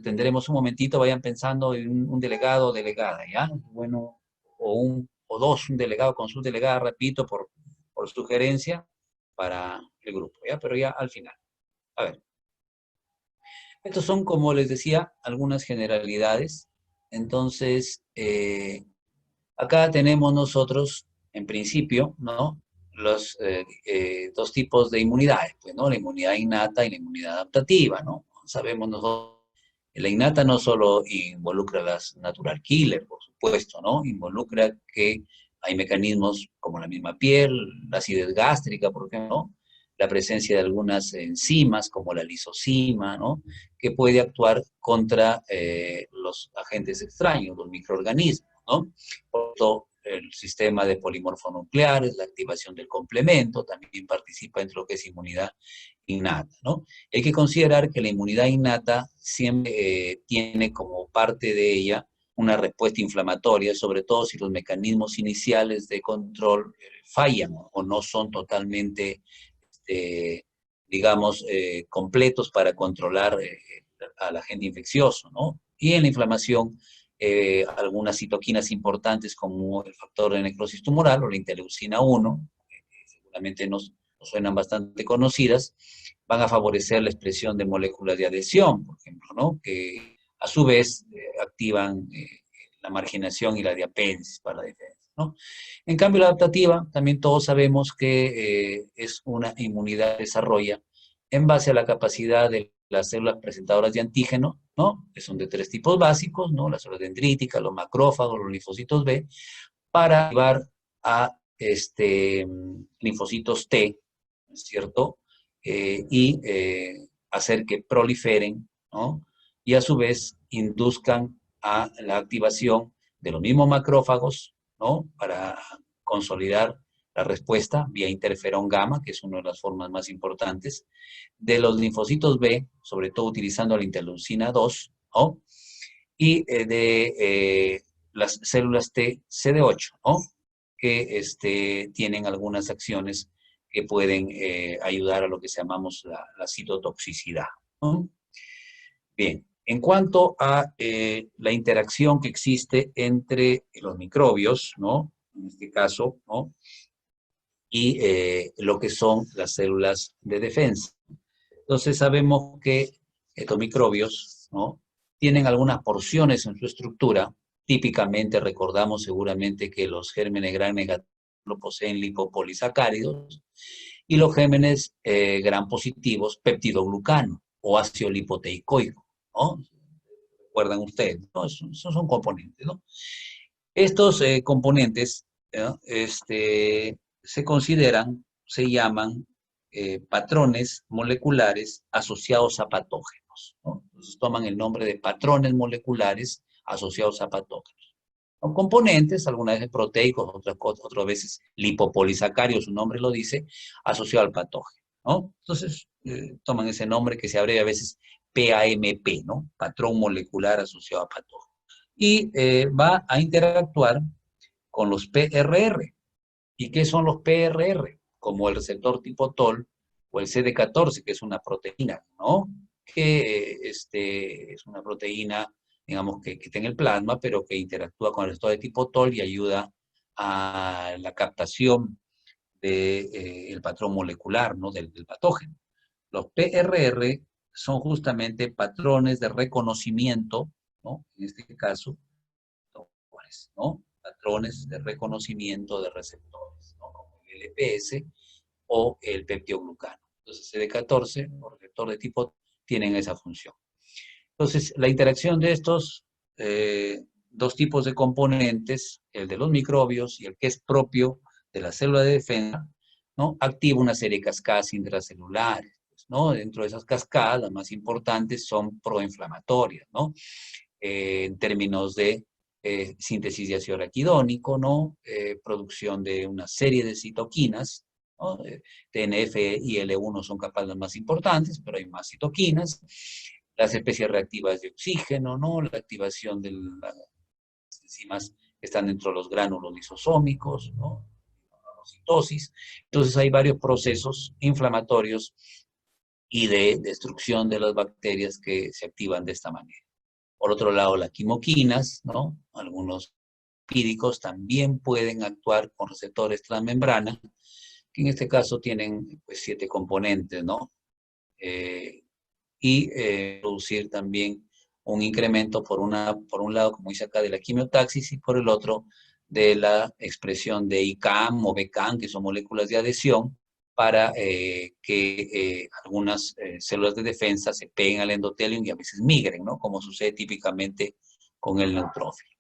tendremos un momentito, vayan pensando en un delegado o delegada, ¿ya? Bueno, o dos, un delegado con su delegada, repito, por sugerencia para el grupo, ¿ya? Pero ya al final. A ver. Estos son, como les decía, algunas generalidades. Entonces, acá tenemos nosotros, en principio, ¿no? Los dos tipos de inmunidades, pues, ¿no? La inmunidad innata y la inmunidad adaptativa, ¿no? Sabemos nosotros, la innata no solo involucra las natural killer, por supuesto, ¿no? Involucra que hay mecanismos como la misma piel, la acidez gástrica, por ejemplo, ¿no? La presencia de algunas enzimas como la lisozima, ¿no? Que puede actuar contra los agentes extraños, los microorganismos, ¿no? Por todo el sistema de polimorfonucleares, la activación del complemento, también participa en lo que es inmunidad innata, ¿no? Hay que considerar que la inmunidad innata siempre tiene como parte de ella una respuesta inflamatoria, sobre todo si los mecanismos iniciales de control fallan o no son totalmente, digamos, completos para controlar al agente infeccioso, ¿no? Y en la inflamación, algunas citoquinas importantes como el factor de necrosis tumoral o la interleucina 1, seguramente nos suenan bastante conocidas, van a favorecer la expresión de moléculas de adhesión, por ejemplo, ¿no? Que a su vez activan la marginación y la diapéresis para la defensa, ¿no? En cambio, la adaptativa, también todos sabemos que es una inmunidad que desarrolla en base a la capacidad de las células presentadoras de antígeno, ¿no? Que son de tres tipos básicos, ¿no? Las células dendríticas, los macrófagos, los linfocitos B, para llevar a linfocitos T, ¿no es cierto? Y hacer que proliferen, ¿no? Y a su vez induzcan a la activación de los mismos macrófagos, ¿no? Para consolidar la respuesta vía interferón gamma, que es una de las formas más importantes, de los linfocitos B, sobre todo utilizando la interleucina 2, ¿no? Y las células T CD8, ¿no? Que tienen algunas acciones que pueden ayudar a lo que llamamos la citotoxicidad, ¿no? Bien, en cuanto a la interacción que existe entre los microbios, ¿no? En este caso, ¿no? Y lo que son las células de defensa. Entonces sabemos que estos microbios, ¿no? Tienen algunas porciones en su estructura. Típicamente recordamos seguramente que los gérmenes gram negativos poseen lipopolisacáridos y los gérmenes gram positivos peptidoglucano o ácido lipoteicoico, ¿no? Recuerdan ustedes, ¿no? Esos son componentes, ¿no? Estos componentes, ¿no? Se consideran, se llaman patrones moleculares asociados a patógenos, ¿no? Entonces toman el nombre de patrones moleculares asociados a patógenos. Son componentes, algunas veces proteicos, otras veces lipopolisacarios, su nombre lo dice, asociado al patógeno, ¿no? Entonces toman ese nombre que se abrevia a veces PAMP, ¿no? Patrón molecular asociado a patógeno. Y va a interactuar con los PRR. ¿Y qué son los PRR? Como el receptor tipo TOL o el CD14, que es una proteína, ¿no? Que es una proteína, digamos, que está en el plasma, pero que interactúa con el receptor de tipo TOL y ayuda a la captación del patrón molecular, ¿no? Del patógeno. Los PRR son justamente patrones de reconocimiento, ¿no? En este caso, ¿no? Patrones de reconocimiento de receptores, ¿no? Como el LPS o el peptidoglucano. Entonces, CD14 o receptor de tipo tienen esa función. Entonces, la interacción de estos dos tipos de componentes, el de los microbios y el que es propio de la célula de defensa, ¿no? Activa una serie de cascadas intracelulares, ¿no? Dentro de esas cascadas, las más importantes son proinflamatorias, ¿no? En términos de síntesis de ácido araquidónico, ¿no? Producción de una serie de citoquinas, ¿no? TNF y L1 son capaz las más importantes, pero hay más citoquinas. Las especies reactivas de oxígeno, ¿no? La activación de las enzimas que están dentro de los gránulos lisosómicos, ¿no? La citosis. Entonces hay varios procesos inflamatorios y de destrucción de las bacterias que se activan de esta manera. Por otro lado, las quimoquinas, ¿no? Algunos pídicos también pueden actuar con receptores transmembrana, que en este caso tienen pues 7 componentes, ¿no? Producir también un incremento por un lado, como dice acá, de la quimiotaxis y por el otro de la expresión de ICAM o BCAM, que son moléculas de adhesión, para que algunas células de defensa se peguen al endotelio y a veces migren, ¿no? Como sucede típicamente con el neutrófilo.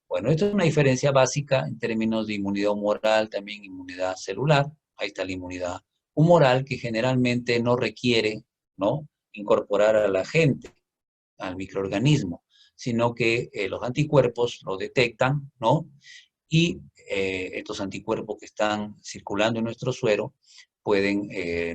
Bueno, esto es una diferencia básica en términos de inmunidad humoral, también inmunidad celular. Ahí está la inmunidad humoral, que generalmente no requiere, ¿no?, incorporar a la gente, al microorganismo, sino que los anticuerpos lo detectan, ¿no? Y estos anticuerpos que están circulando en nuestro suero pueden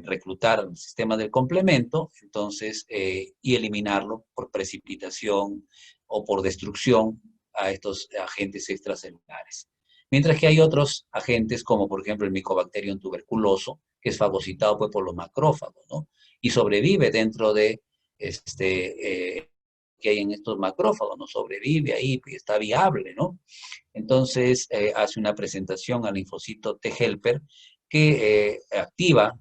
reclutar al sistema del complemento, entonces, y eliminarlo por precipitación o por destrucción a estos agentes extracelulares. Mientras que hay otros agentes, como por ejemplo el Mycobacterium tuberculoso, que es fagocitado pues, por los macrófagos, ¿no? Y sobrevive dentro de que hay en estos macrófagos, ¿no? Sobrevive ahí y está viable, ¿no? Entonces hace una presentación al linfocito T helper que activa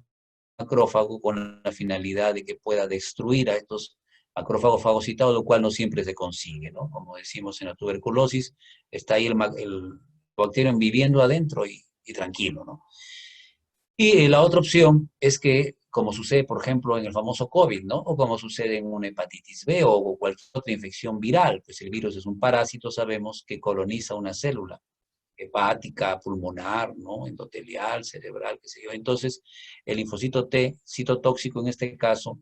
el macrófago con la finalidad de que pueda destruir a estos macrófagos fagocitados, lo cual no siempre se consigue, ¿no? Como decimos en la tuberculosis, está ahí el bacterio viviendo adentro y tranquilo, ¿no? Y la otra opción es que, como sucede, por ejemplo, en el famoso COVID, ¿no? O como sucede en una hepatitis B o cualquier otra infección viral, pues el virus es un parásito, sabemos, que coloniza una célula hepática, pulmonar, ¿no? Endotelial, cerebral, qué sé yo. Entonces, el linfocito T, citotóxico en este caso,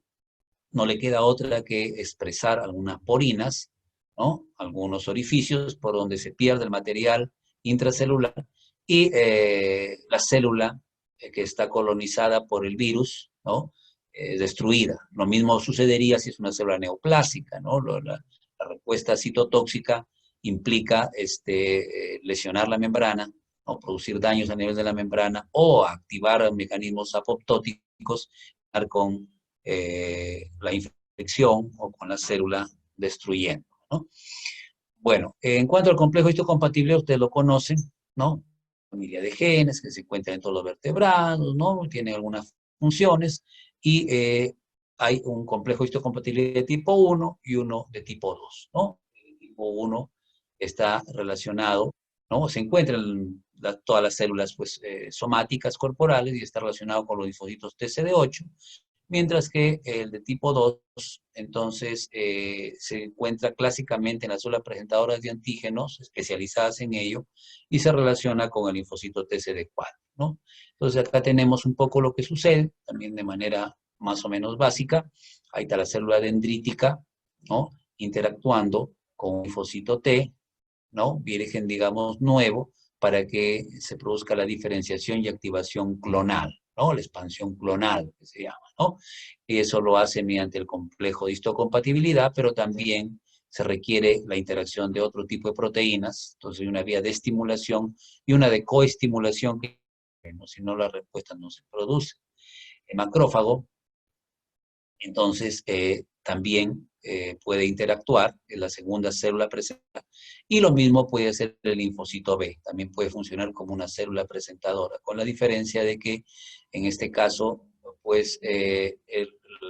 no le queda otra que expresar algunas porinas, ¿no? Algunos orificios por donde se pierde el material intracelular y la célula que está colonizada por el virus, ¿no? Destruida. Lo mismo sucedería si es una célula neoplásica, ¿no? La respuesta citotóxica implica lesionar la membrana, ¿no? Producir daños a nivel de la membrana o activar mecanismos apoptóticos con la infección o con la célula destruyendo, ¿no? Bueno, en cuanto al complejo histocompatible, ustedes lo conocen, ¿no? Familia de genes que se encuentran en todos los vertebrados, ¿no? Tiene algunas funciones y hay un complejo histocompatible de tipo 1 y uno de tipo 2, ¿no? El tipo 1 está relacionado, ¿no? Se encuentran todas las células pues, somáticas corporales y está relacionado con los linfocitos TCD8, mientras que el de tipo 2, entonces, se encuentra clásicamente en las células presentadoras de antígenos, especializadas en ello, y se relaciona con el linfocito TCD4, ¿no? Entonces, acá tenemos un poco lo que sucede, también de manera más o menos básica. Ahí está la célula dendrítica, ¿no? Interactuando con un linfocito T, ¿no? Virgen, digamos, nuevo, para que se produzca la diferenciación y activación clonal, ¿no? La expansión clonal, que se llama, ¿no? Y eso lo hace mediante el complejo de histocompatibilidad, pero también se requiere la interacción de otro tipo de proteínas, entonces hay una vía de estimulación y una de coestimulación, que si no la respuesta no se produce. El macrófago entonces también puede interactuar en la segunda célula presentadora. Y lo mismo puede hacer el linfocito B, también puede funcionar como una célula presentadora, con la diferencia de que en este caso, pues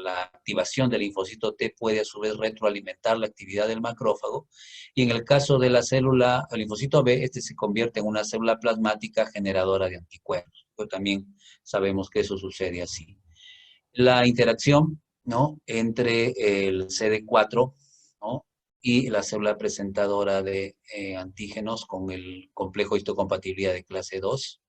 la activación del linfocito T puede a su vez retroalimentar la actividad del macrófago, y en el caso de la célula, el linfocito B, este se convierte en una célula plasmática generadora de anticuerpos. Pero también sabemos que eso sucede así. La interacción, ¿no?, entre el CD4, ¿no?, y la célula presentadora de antígenos con el complejo histocompatibilidad de clase 2,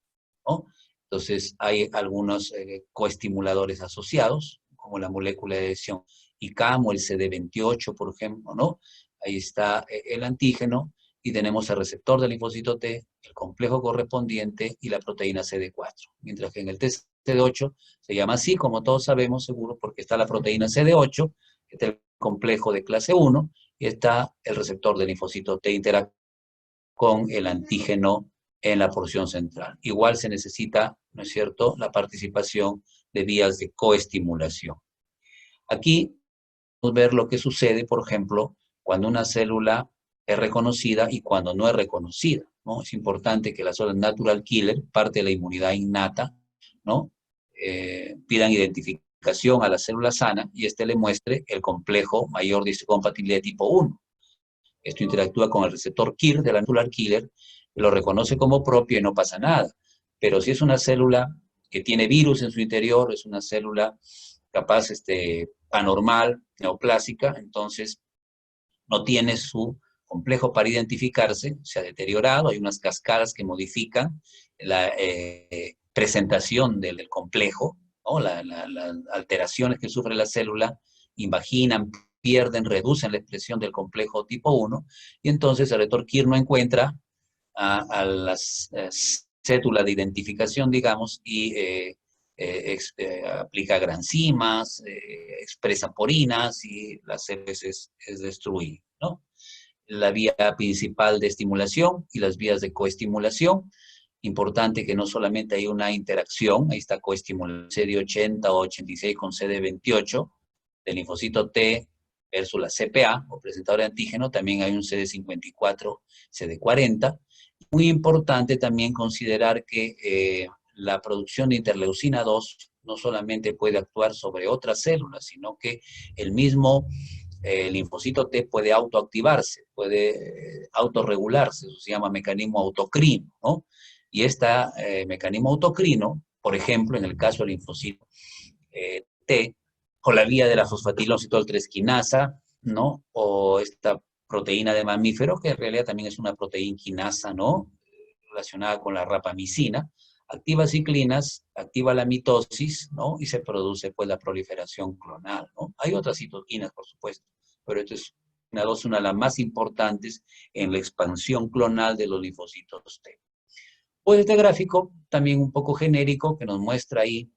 ¿no? Entonces, hay algunos coestimuladores asociados, como la molécula de adhesión ICAM o el CD28, por ejemplo, ¿no? Ahí está el antígeno y tenemos el receptor del linfocito T, el complejo correspondiente y la proteína CD4. Mientras que en el CD8 se llama así, como todos sabemos seguro, porque está la proteína CD8, que es el complejo de clase 1, y está el receptor del linfocito T interactivo con el antígeno en la porción central. Igual se necesita, ¿no es cierto?, la participación de vías de coestimulación. Aquí podemos ver lo que sucede, por ejemplo, cuando una célula es reconocida y cuando no es reconocida, ¿no? Es importante que las células natural killer, parte de la inmunidad innata, ¿no? Pidan identificación a la célula sana y éste le muestre el complejo mayor de histocompatibilidad tipo 1. Esto interactúa con el receptor KIR de la natural killer, lo reconoce como propio y no pasa nada. Pero si es una célula que tiene virus en su interior, es una célula capaz anormal, neoplásica, entonces no tiene su complejo para identificarse, se ha deteriorado, hay unas cascadas que modifican la presentación del complejo, ¿no? Las alteraciones que sufre la célula invaginan, pierden, reducen la expresión del complejo tipo 1, y entonces el receptor KIR no encuentra a las cédulas de identificación, digamos, y aplica granzimas, expresa porinas y la célula es destruida, ¿no? La vía principal de estimulación y las vías de coestimulación. Importante que no solamente hay una interacción, ahí está coestimulación CD80 o 86 con CD28 del linfocito T versus la CPA o presentador de antígeno, también hay un CD54, CD40. Muy importante también considerar que la producción de interleucina 2 no solamente puede actuar sobre otras células, sino que el mismo linfocito T puede autoactivarse, puede autorregularse, eso se llama mecanismo autocrino, ¿no? Y este mecanismo autocrino, por ejemplo, en el caso del linfocito T, o la vía de la fosfatilocitol 3 quinasa, ¿no? O esta proteína de mamífero, que en realidad también es una proteína quinasa, ¿no? Relacionada con la rapamicina, activa ciclinas, activa la mitosis, ¿no? Y se produce, pues, la proliferación clonal, ¿no? Hay otras citoquinas, por supuesto, pero esta es una de las más importantes en la expansión clonal de los linfocitos T. Pues este gráfico, también un poco genérico, que nos muestra ahí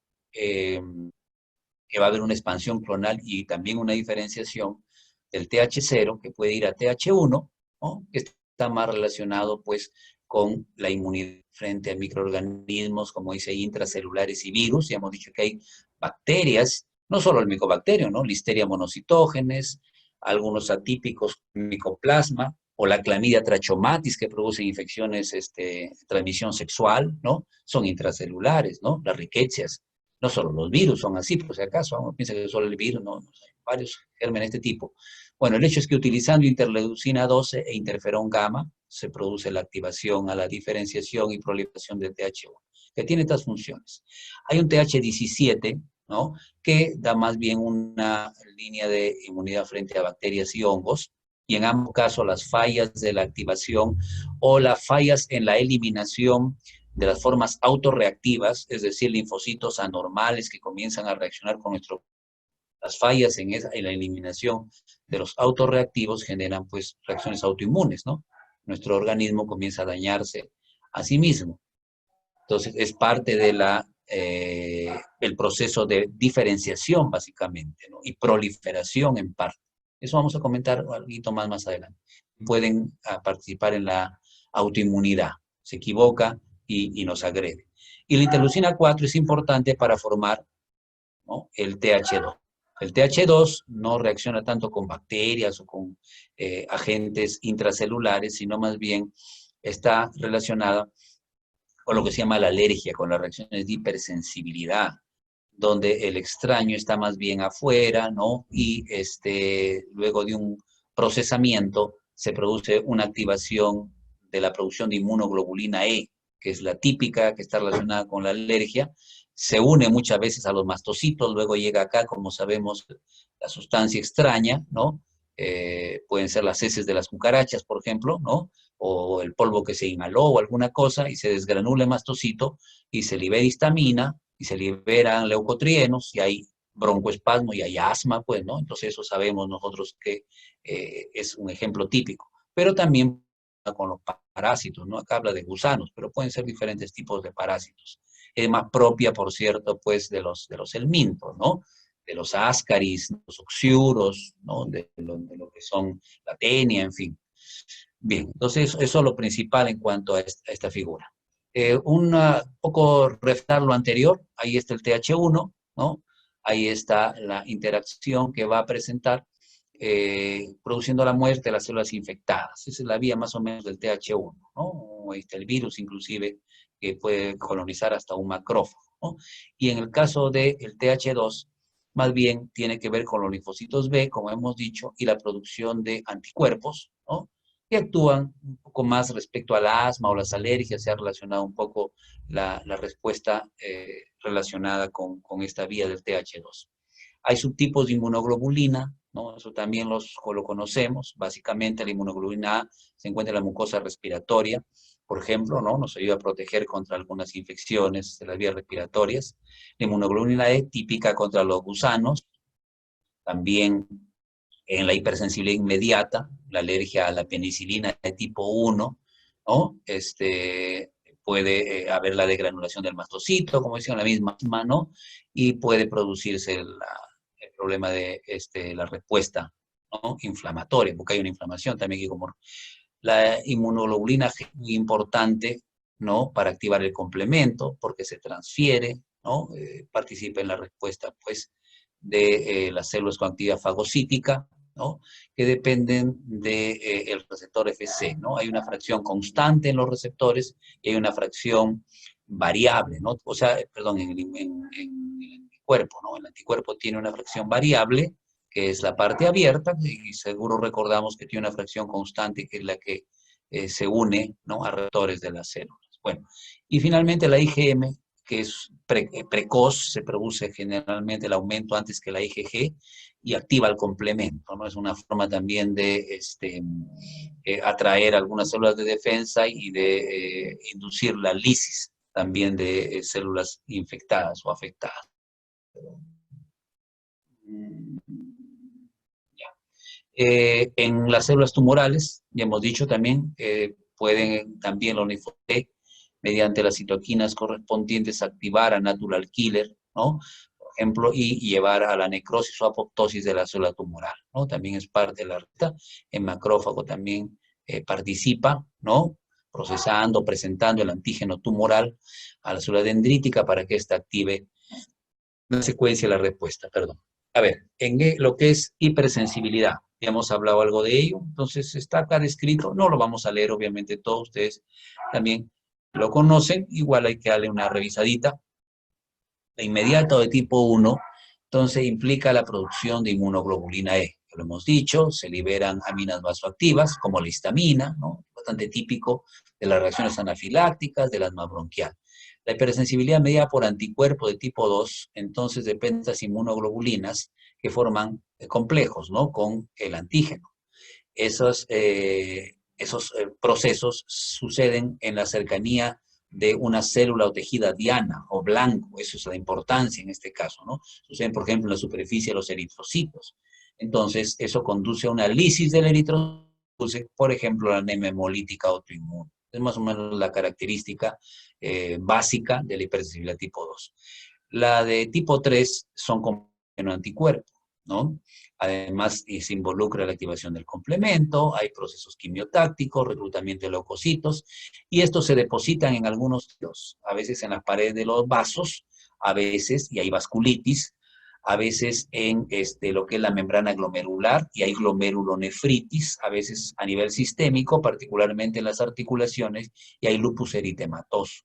que va a haber una expansión clonal y también una diferenciación del TH0, que puede ir a TH1, ¿no? Que está más relacionado, pues, con la inmunidad frente a microorganismos, como dice, intracelulares y virus. Ya hemos dicho que hay bacterias, no solo el micobacterio, ¿no? Listeria monocitógenes, algunos atípicos micoplasma, o la clamidia trachomatis, que producen infecciones de transmisión sexual, ¿no? Son intracelulares, ¿no? Las riquecias. No solo los virus son así, por si acaso, uno piensa que solo el virus, no, hay varios gérmenes de este tipo. Bueno, el hecho es que utilizando interleucina 12 e interferón gamma, se produce la activación a la diferenciación y proliferación del TH1, que tiene estas funciones. Hay un TH17, ¿no? Que da más bien una línea de inmunidad frente a bacterias y hongos, y en ambos casos las fallas de la activación o las fallas en la eliminación de las formas autorreactivas, es decir, linfocitos anormales que comienzan a reaccionar con las fallas en la eliminación de los autorreactivos generan, pues, reacciones autoinmunes, ¿no? Nuestro organismo comienza a dañarse a sí mismo. Entonces, es parte de el proceso de diferenciación, básicamente, ¿no? Y proliferación en parte. Eso vamos a comentar algo más adelante. Pueden participar en la autoinmunidad. Se equivoca y nos agrede. Y la interleucina 4 es importante para formar, ¿no? El TH2. El TH2 no reacciona tanto con bacterias o con agentes intracelulares, sino más bien está relacionada con lo que se llama la alergia, con las reacciones de hipersensibilidad, donde el extraño está más bien afuera, ¿no? Y luego de un procesamiento se produce una activación de la producción de inmunoglobulina E, que es la típica, que está relacionada con la alergia, se une muchas veces a los mastocitos, luego llega acá, como sabemos, la sustancia extraña, ¿no? Pueden ser las heces de las cucarachas, por ejemplo, ¿no? O el polvo que se inhaló o alguna cosa, y se desgranula el mastocito y se libera histamina, y se liberan leucotrienos, y hay broncoespasmo y hay asma, pues, ¿no? Entonces eso sabemos nosotros que es un ejemplo típico. Pero también con los parásitos, ¿no? Acá habla de gusanos, pero pueden ser diferentes tipos de parásitos. Es más propia, por cierto, pues, de los helmintos, ¿no? De los ascaris, los oxiuros, ¿no? De lo que son la tenia, en fin. Bien, entonces eso es lo principal en cuanto a esta figura. Un poco reflejar lo anterior, ahí está el TH1, ¿no? Ahí está la interacción que va a presentar produciendo la muerte de las células infectadas. Esa es la vía más o menos del TH1, ¿no? O el virus inclusive que puede colonizar hasta un macrófago, ¿no? Y en el caso del TH2, más bien tiene que ver con los linfocitos B, como hemos dicho, y la producción de anticuerpos, ¿no? Que actúan un poco más respecto al asma o las alergias. Se ha relacionado un poco la respuesta relacionada con esta vía del TH2. Hay subtipos de inmunoglobulina, ¿no? Eso también lo conocemos. Básicamente la inmunoglobulina A se encuentra en la mucosa respiratoria, por ejemplo, ¿no? Nos ayuda a proteger contra algunas infecciones de las vías respiratorias. La inmunoglobulina E típica contra los gusanos, también en la hipersensibilidad inmediata, la alergia a la penicilina de tipo 1, ¿no? Puede haber la degranulación del mastocito, como decía, la misma, ¿no? Y puede producirse el problema de la respuesta, ¿no? Inflamatoria, porque hay una inflamación también aquí como la inmunoglobulina G, muy importante, ¿no? Para activar el complemento, porque se transfiere, ¿no? Participa en la respuesta, pues, de las células con actividad fagocítica, ¿no? Que dependen del receptor FC, ¿no? Hay una fracción constante en los receptores y hay una fracción variable, ¿no? O sea, perdón, en el anticuerpo, ¿no? El anticuerpo tiene una fracción variable, que es la parte abierta, y seguro recordamos que tiene una fracción constante, que es la que se une, ¿no? A receptores de las células. Bueno, y finalmente la IgM, que es precoz, se produce generalmente el aumento antes que la IgG y activa el complemento, ¿no? Es una forma también de atraer algunas células de defensa y de inducir la lisis también de células infectadas o afectadas. En las células tumorales, ya hemos dicho también, pueden también los linfocitos T, mediante las citoquinas correspondientes, activar a natural killer, ¿no? Por ejemplo, y llevar a la necrosis o apoptosis de la célula tumoral, ¿no? También es parte de la receta. En macrófago también participa, ¿no? Procesando, presentando el antígeno tumoral a la célula dendrítica para que ésta active la secuencia de la respuesta, perdón. A ver, en lo que es hipersensibilidad, ya hemos hablado algo de ello, entonces está acá descrito, no lo vamos a leer, obviamente todos ustedes también lo conocen, igual hay que darle una revisadita. La inmediata o de tipo 1, entonces implica la producción de inmunoglobulina E, que lo hemos dicho, se liberan aminas vasoactivas, como la histamina, ¿no? Bastante típico de las reacciones anafilácticas, del asma bronquial. La hipersensibilidad medida por anticuerpo de tipo 2, entonces depende de las inmunoglobulinas que forman complejos, ¿no? Con el antígeno. Esos procesos suceden en la cercanía de una célula o tejida diana o blanco, eso es la importancia en este caso, ¿no? Suceden, por ejemplo, en la superficie de los eritrocitos. Entonces, eso conduce a una lisis del eritrocito, por ejemplo, la anemia hemolítica autoinmune. Es más o menos la característica básica de la hipersensibilidad tipo 2. La de tipo 3 son con anticuerpos, ¿no? Además, se involucra la activación del complemento, hay procesos quimiotácticos, reclutamiento de leucocitos, y estos se depositan en algunos sitios, a veces en las paredes de los vasos, a veces, y hay vasculitis, a veces en lo que es la membrana glomerular, y hay glomerulonefritis, a veces a nivel sistémico, particularmente en las articulaciones, y hay lupus eritematoso.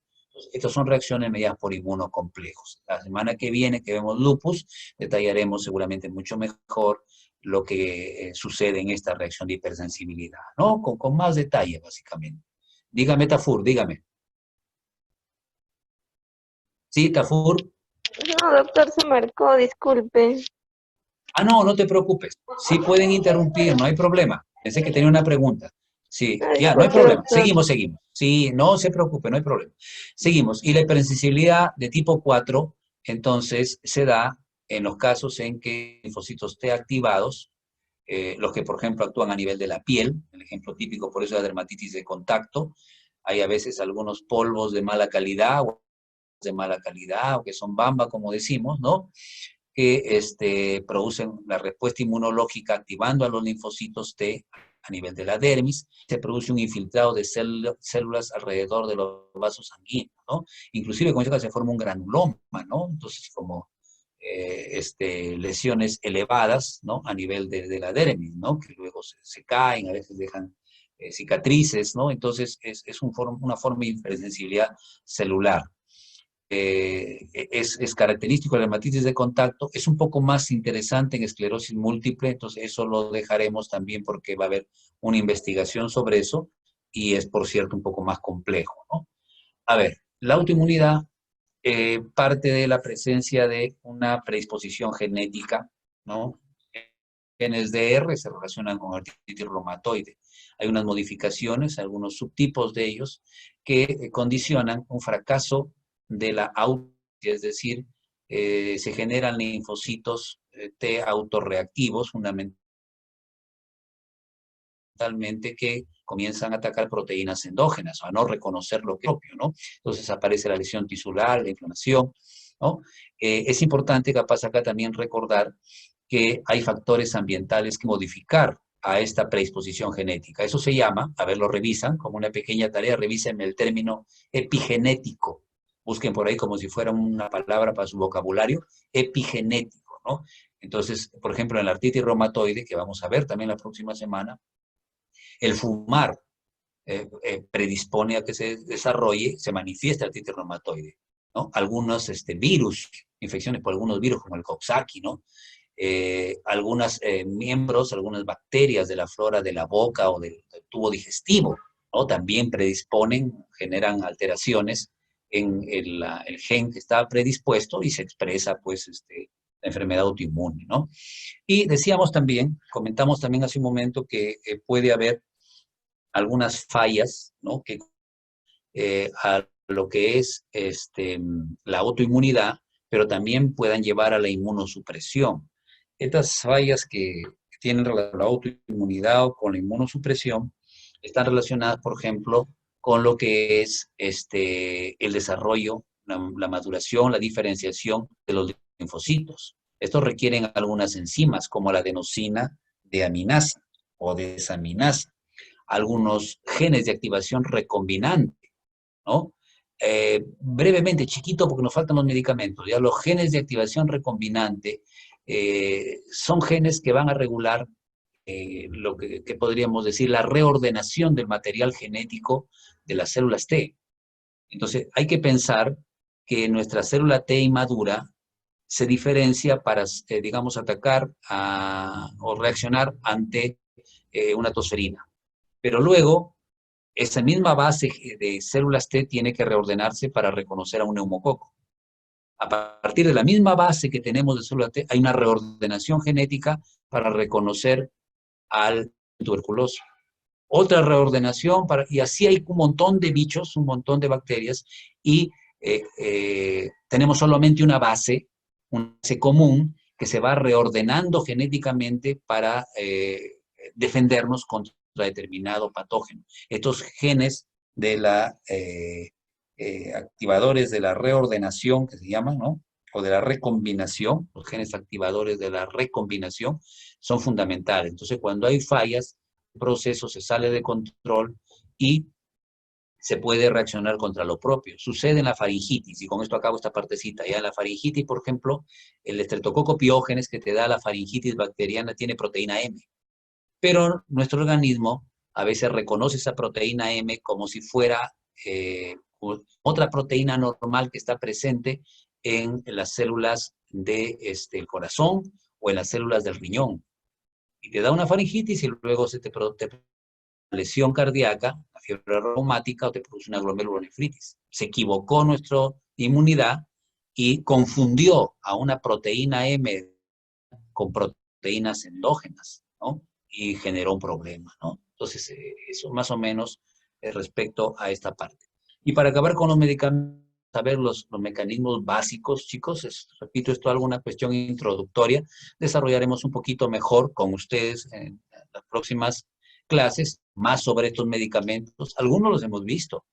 Estas son reacciones mediadas por inmunocomplejos. La semana que viene, que vemos lupus, detallaremos seguramente mucho mejor lo que sucede en esta reacción de hipersensibilidad, ¿no? Con más detalle, básicamente. Dígame, Tafur, dígame. ¿Sí, Tafur? No, doctor, se marcó, disculpe. Ah, no, no te preocupes. Sí pueden interrumpir, no hay problema. Pensé que tenía una pregunta. Sí, Ah, ya, no hay disculpe, problema. doctor. Seguimos, seguimos. Sí, no se preocupe, no hay problema. Seguimos. Y la hipersensibilidad de tipo 4, entonces, se da en los casos en que linfocitos T activados, los que, por ejemplo, actúan a nivel de la piel, el ejemplo típico por eso es la dermatitis de contacto, hay a veces algunos polvos de mala calidad, o que son bamba, como decimos, ¿no? Que producen la respuesta inmunológica activando a los linfocitos T a nivel de la dermis, se produce un infiltrado de células alrededor de los vasos sanguíneos, ¿no? Inclusive con eso se forma un granuloma, ¿no? Entonces, como lesiones elevadas, ¿no? A nivel de la dermis, ¿no? Que luego se caen, a veces dejan cicatrices, ¿no? Entonces es una forma de hipersensibilidad celular. Es característico de la dermatitis de contacto, es un poco más interesante en esclerosis múltiple, entonces eso lo dejaremos también porque va a haber una investigación sobre eso y es, por cierto, un poco más complejo, ¿no? A ver, la autoinmunidad parte de la presencia de una predisposición genética, ¿no? Genes DR se relacionan con artritis reumatoide. Hay unas modificaciones, algunos subtipos de ellos, que condicionan un fracaso de la auto, es decir, se generan linfocitos T autorreactivos, fundamentalmente, que comienzan a atacar proteínas endógenas, a no reconocer lo propio, ¿no? Entonces aparece la lesión tisular, la inflamación, ¿no? Es importante, capaz acá también recordar que hay factores ambientales que modificar a esta predisposición genética. Eso se llama, a ver, lo revisan, como una pequeña tarea, revisen el término epigenético. Busquen por ahí como si fuera una palabra para su vocabulario, epigenético, ¿no? Entonces, por ejemplo, en la artritis reumatoide, que vamos a ver también la próxima semana, el fumar predispone a que se desarrolle, se manifieste artritis reumatoide, ¿no? Algunos virus, infecciones por algunos virus como el Coxsackie, ¿no? Algunos miembros, algunas bacterias de la flora de la boca o del tubo digestivo, ¿no? También predisponen, generan alteraciones en el gen que está predispuesto y se expresa, pues, la enfermedad autoinmune, ¿no? Y decíamos también, comentamos también hace un momento que puede haber algunas fallas, ¿no? Que a lo que es la autoinmunidad, pero también puedan llevar a la inmunosupresión. Estas fallas que tienen relación con la autoinmunidad o con la inmunosupresión están relacionadas, por ejemplo, con lo que es el desarrollo, la maduración, la diferenciación de los linfocitos. Estos requieren algunas enzimas, como la adenosina deaminasa o desaminasa, algunos genes de activación recombinante, ¿no? Brevemente, chiquito, porque nos faltan los medicamentos, ya los genes de activación recombinante son genes que van a regular lo que podríamos decir la reordenación del material genético de las células T. Entonces, hay que pensar que nuestra célula T inmadura se diferencia para, digamos, atacar o reaccionar ante una tosferina. Pero luego, esa misma base de células T tiene que reordenarse para reconocer a un neumococo. A partir de la misma base que tenemos de células T, hay una reordenación genética para reconocer al tuberculoso. Otra reordenación, y así hay un montón de bichos, un montón de bacterias, y tenemos solamente una base común que se va reordenando genéticamente para defendernos contra determinado patógeno. Estos genes de la activadores de la reordenación, que se llaman, ¿no? O de la recombinación, los genes activadores de la recombinación, son fundamentales. Entonces, cuando hay fallas, el proceso se sale de control y se puede reaccionar contra lo propio. Sucede en la faringitis, y con esto acabo esta partecita. Ya en la faringitis, por ejemplo, el estreptococo piógenes que te da la faringitis bacteriana tiene proteína M. Pero nuestro organismo a veces reconoce esa proteína M como si fuera otra proteína normal que está presente en las células del corazón o en las células del riñón. Y te da una faringitis y luego se te lesión cardíaca, la fiebre reumática o te produce una glomerulonefritis. Se equivocó nuestra inmunidad y confundió a una proteína M con proteínas endógenas, ¿no? Y generó un problema, ¿no? Entonces, eso más o menos respecto a esta parte. Y para acabar con los medicamentos, saber los mecanismos básicos, chicos, repito, esto es alguna cuestión introductoria, desarrollaremos un poquito mejor con ustedes en las próximas clases, más sobre estos medicamentos. Algunos los hemos visto,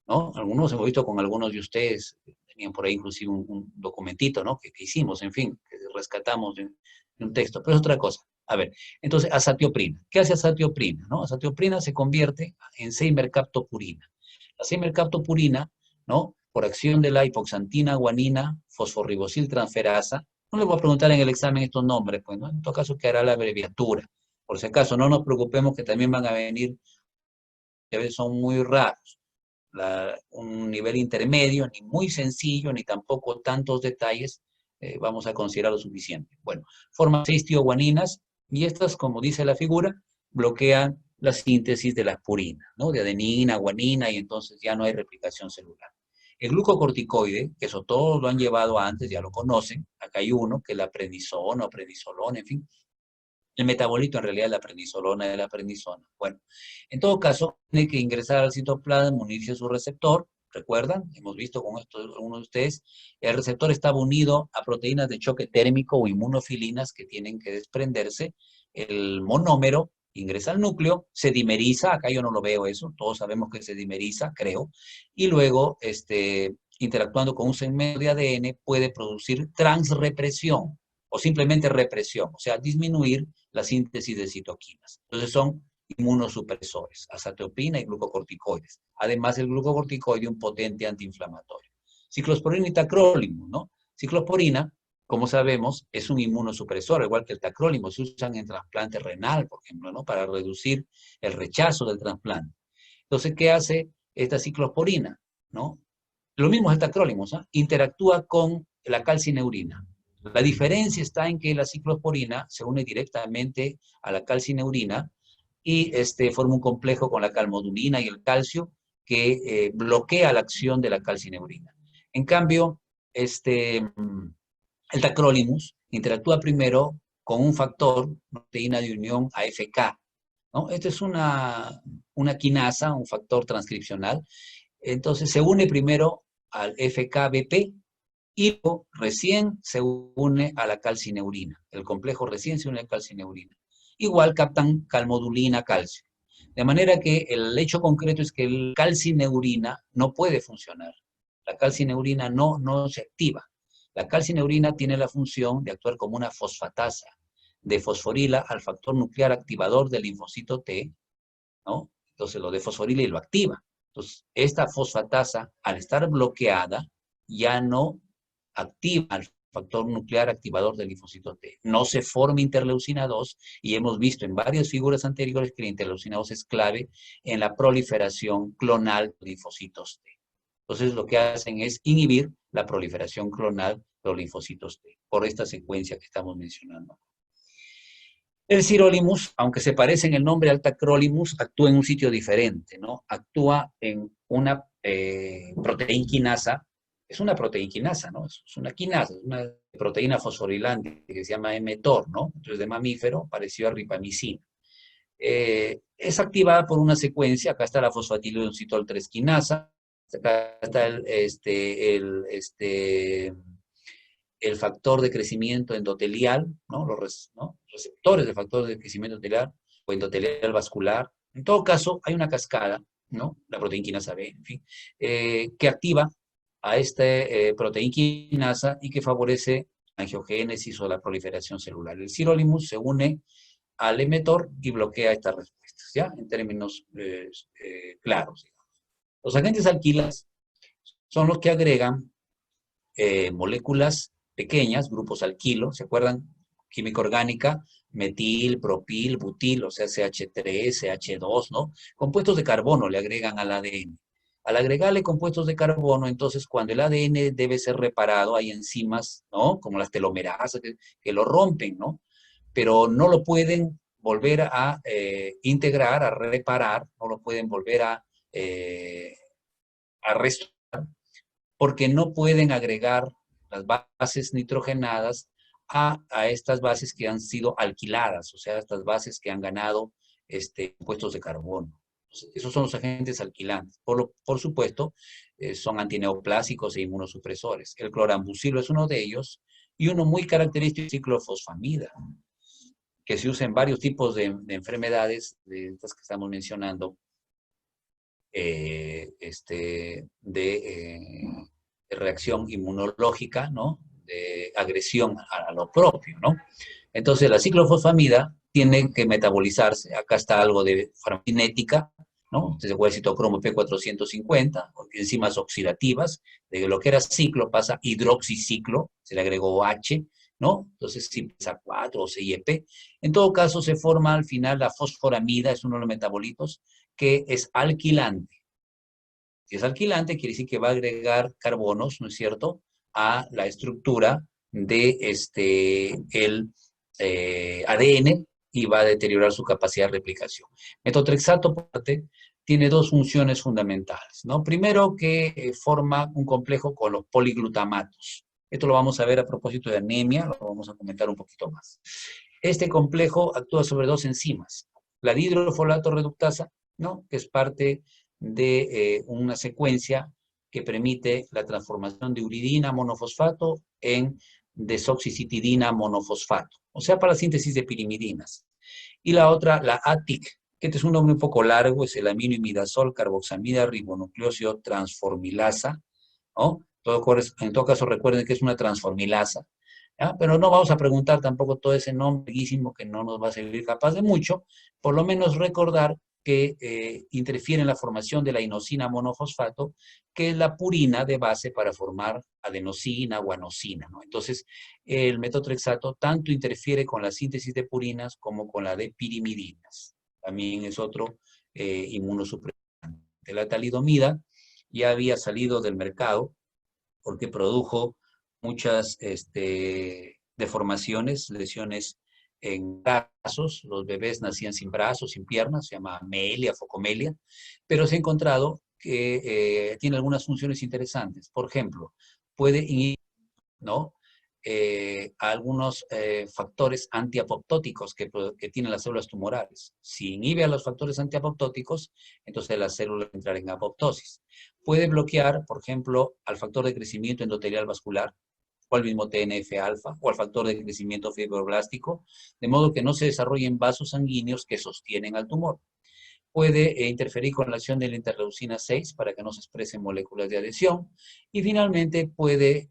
¿no? Algunos los hemos visto con algunos de ustedes, tenían por ahí inclusive un documentito, ¿no? Que hicimos, en fin, que rescatamos de un texto, pero es otra cosa. A ver, entonces, azatioprina. ¿Qué hace azatioprina? ¿No? Azatioprina se convierte en seimercaptopurina. La seimercaptopurina, ¿no? Por acción de la hipoxantina guanina fosforribosiltransferasa, No le voy a preguntar en el examen estos nombres, pues, ¿no? En todo caso quedará la abreviatura. Por si acaso, no nos preocupemos que también van a venir, que a veces son muy raros. Un nivel intermedio, ni muy sencillo, ni tampoco tantos detalles, vamos a considerar lo suficiente. Bueno, forman 6 tioguaninas y estas, como dice la figura, bloquean la síntesis de las purinas, ¿no? De adenina, guanina, y entonces ya no hay replicación celular. El glucocorticoide, que eso todos lo han llevado antes, ya lo conocen, acá hay uno, que es la prednisona o prednisolona, en fin, el metabolito en realidad es la prednisolona de la prednisona. Bueno, en todo caso, tiene que ingresar al citoplasma, unirse a su receptor. ¿Recuerdan? Hemos visto con esto algunos de ustedes. El receptor estaba unido a proteínas de choque térmico o inmunofilinas que tienen que desprenderse. El monómero ingresa al núcleo, se dimeriza. Acá yo no lo veo eso. Todos sabemos que se dimeriza, creo. Y luego, interactuando con un segmento de ADN, puede producir transrepresión o simplemente represión, o sea, disminuir la síntesis de citoquinas. Entonces son inmunosupresores, azateopina y glucocorticoides. Además, el glucocorticoide un potente antiinflamatorio. Ciclosporina y tacrolimus, ¿no? Ciclosporina, como sabemos, es un inmunosupresor, igual que el tacrolimus, se usan en trasplante renal, por ejemplo, ¿no? Para reducir el rechazo del trasplante. Entonces, ¿qué hace esta ciclosporina? ¿No? Lo mismo es el tacrolimus, ¿eh? Interactúa con la calcineurina. La diferencia está en que la ciclosporina se une directamente a la calcineurina y forma un complejo con la calmodulina y el calcio que bloquea la acción de la calcineurina. En cambio, el tacrolimus interactúa primero con un factor, proteína de unión AFK, ¿no? Esta es una quinasa, un factor transcripcional. Entonces se une primero al FKBP y luego recién se une a la calcineurina. El complejo recién se une a la calcineurina. Igual captan calmodulina, calcio. De manera que el hecho concreto es que el calcineurina no puede funcionar. La calcineurina no se activa. La calcineurina tiene la función de actuar como una fosfatasa, de fosforila al factor nuclear activador del linfocito T, ¿no? Entonces lo defosforila y lo activa. Entonces, esta fosfatasa, al estar bloqueada, ya no activa al factor nuclear activador del linfocito T. No se forma interleucina 2 y hemos visto en varias figuras anteriores que la interleucina 2 es clave en la proliferación clonal de linfocitos T. Entonces, lo que hacen es inhibir la proliferación clonal de los linfocitos T, por esta secuencia que estamos mencionando. El sirolimus, aunque se parece en el nombre al tacrolimus, actúa en un sitio diferente, ¿no? Actúa en una proteinquinasa, es una proteinquinasa, ¿no? Es una quinasa, es una proteína fosforilante que se llama mTOR, ¿no? Entonces, de mamífero, parecido a ripamicina. Es activada por una secuencia, acá está la fosfatilidoncitol 3 quinasa, acá está el factor de crecimiento endotelial, ¿no? ¿no? Receptores de factor de crecimiento endotelial o endotelial vascular. En todo caso, hay una cascada, ¿no? La proteinquinasa B, en fin, que activa a esta proteinquinasa y que favorece la angiogénesis o la proliferación celular. El sirolimus se une al mTOR y bloquea estas respuestas, ¿ya? En términos claros, digamos. Los agentes alquilas son los que agregan moléculas pequeñas, grupos alquilo, ¿se acuerdan? Química orgánica, metil, propil, butil, o sea, CH3, CH2, ¿no? Compuestos de carbono le agregan al ADN. Al agregarle compuestos de carbono, entonces cuando el ADN debe ser reparado, hay enzimas, ¿no? Como las telomerasas que lo rompen, ¿no? Pero no lo pueden volver a integrar, a reparar, no lo pueden volver a restaurar, porque no pueden agregar las bases nitrogenadas a estas bases que han sido alquiladas, o sea, estas bases que han ganado compuestos de carbono. Esos son los agentes alquilantes. Por supuesto, son antineoplásicos e inmunosupresores. El clorambucilo es uno de ellos, y uno muy característico es el ciclofosfamida, que se usa en varios tipos de enfermedades, de estas que estamos mencionando, de reacción inmunológica, ¿no? De agresión a lo propio, ¿no? Entonces, la ciclofosfamida tiene que metabolizarse. Acá está algo de farmacokinética, ¿no? Entonces, se puede citocromo P450, enzimas oxidativas, de lo que era ciclo pasa hidroxiciclo, se le agregó H, ¿no? Entonces, si pesa 4 o CIEP. En todo caso, se forma al final la fosforamida, es uno de los metabolitos, que es alquilante. Si es alquilante, quiere decir que va a agregar carbonos, ¿no es cierto?, a la estructura de el ADN y va a deteriorar su capacidad de replicación. Metotrexato, por parte, tiene dos funciones fundamentales, ¿no? Primero, que forma un complejo con los poliglutamatos. Esto lo vamos a ver a propósito de anemia, lo vamos a comentar un poquito más. Este complejo actúa sobre dos enzimas, la dihidrofolato reductasa, ¿no?, que es parte de una secuencia que permite la transformación de uridina monofosfato en desoxicitidina monofosfato, o sea, para la síntesis de pirimidinas. Y la otra, la ATIC, que este es un nombre un poco largo, es el aminoimidazol carboxamida ribonucleósido transformilasa, ¿no? En todo caso, recuerden que es una transformilasa, ¿ya? Pero no vamos a preguntar tampoco todo ese nombre larguísimo que no nos va a servir capaz de mucho, por lo menos recordar que interfiere en la formación de la inosina monofosfato, que es la purina de base para formar adenosina, guanosina, ¿no? Entonces, el metotrexato tanto interfiere con la síntesis de purinas como con la de pirimidinas. También es otro inmunosupresor. La talidomida ya había salido del mercado porque produjo muchas deformaciones, lesiones en brazos. Los bebés nacían sin brazos, sin piernas, se llama amelia, focomelia, pero se ha encontrado que tiene algunas funciones interesantes. Por ejemplo, puede inhibir, ¿no?, algunos factores antiapoptóticos que tienen las células tumorales. Si inhibe a los factores antiapoptóticos, entonces las células entrarán en apoptosis. Puede bloquear, por ejemplo, al factor de crecimiento endotelial vascular, o al mismo TNF-alfa, o al factor de crecimiento fibroblástico, de modo que no se desarrollen vasos sanguíneos que sostienen al tumor. Puede interferir con la acción de la interleucina 6 para que no se expresen moléculas de adhesión. Y finalmente puede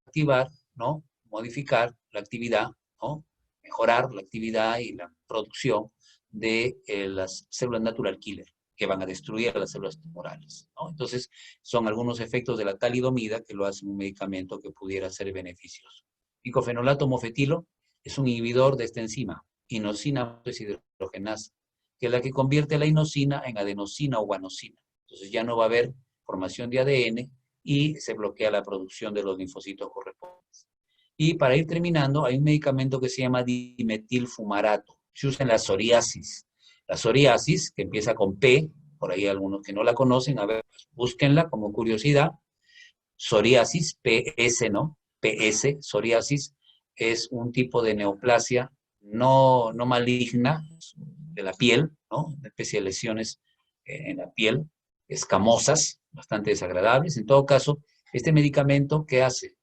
activar, ¿no?, modificar la actividad, ¿no?, mejorar la actividad y la producción de las células natural killer que van a destruir a las células tumorales, ¿no? Entonces, son algunos efectos de la talidomida que lo hacen un medicamento que pudiera ser beneficioso. Micofenolato mofetilo es un inhibidor de esta enzima, inosina deshidrogenasa, que es la que convierte la inosina en adenosina o guanosina. Entonces ya no va a haber formación de ADN y se bloquea la producción de los linfocitos correspondientes. Y para ir terminando, hay un medicamento que se llama dimetilfumarato. Se usa en la psoriasis. La psoriasis, que empieza con P, por ahí algunos que no la conocen, a ver, búsquenla como curiosidad. Psoriasis, PS, ¿no? PS, psoriasis, es un tipo de neoplasia no maligna de la piel, ¿no?, una especie de lesiones en la piel, escamosas, bastante desagradables. En todo caso, este medicamento, ¿qué hace?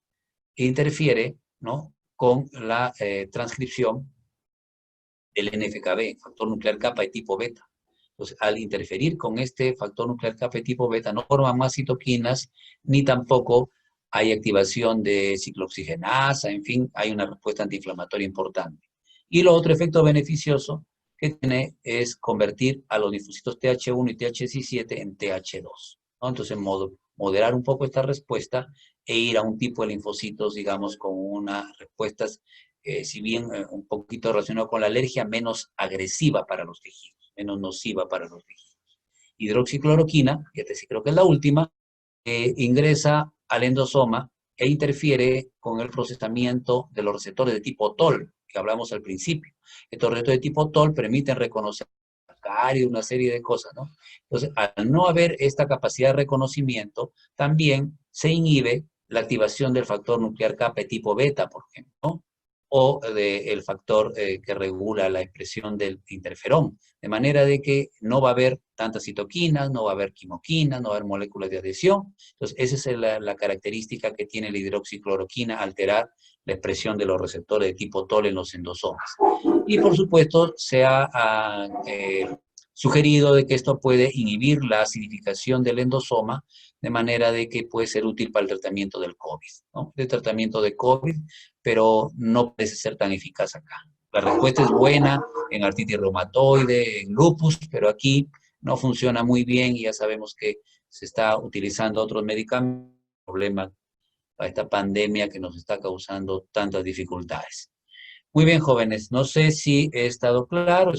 Interfiere, ¿no?, con la transcripción del NFKB, factor nuclear kappa de tipo beta. Entonces, al interferir con este factor nuclear kappa de tipo beta, no forman más citoquinas, ni tampoco hay activación de ciclooxigenasa, en fin, hay una respuesta antiinflamatoria importante. Y lo otro efecto beneficioso que tiene es convertir a los linfocitos TH1 y TH17 en TH2, ¿no? Entonces, moderar un poco esta respuesta e ir a un tipo de linfocitos, digamos, con unas respuestas, si bien un poquito relacionado con la alergia, menos agresiva para los tejidos, menos nociva para los tejidos. Hidroxicloroquina, que sí creo que es la última, ingresa al endosoma e interfiere con el procesamiento de los receptores de tipo TOL, que hablamos al principio. Estos receptores de tipo TOL permiten reconocer y una serie de cosas, ¿no? Entonces, al no haber esta capacidad de reconocimiento, también se inhibe la activación del factor nuclear kappa de tipo beta, por ejemplo, ¿no?, o del factor que regula la expresión del interferón, de manera de que no va a haber tantas citoquinas, no va a haber quimoquinas, no va a haber moléculas de adhesión. Entonces, esa es la característica que tiene la hidroxicloroquina, alterar la expresión de los receptores de tipo TOL en los endosomas. Y, por supuesto, se ha sugerido de que esto puede inhibir la acidificación del endosoma, de manera de que puede ser útil para el tratamiento del COVID, ¿no?, el tratamiento de COVID, pero no parece ser tan eficaz acá. La respuesta es buena en artritis reumatoide, en lupus, pero aquí no funciona muy bien y ya sabemos que se está utilizando otros medicamentos, problema a esta pandemia que nos está causando tantas dificultades. Muy bien, jóvenes, no sé si he estado claro.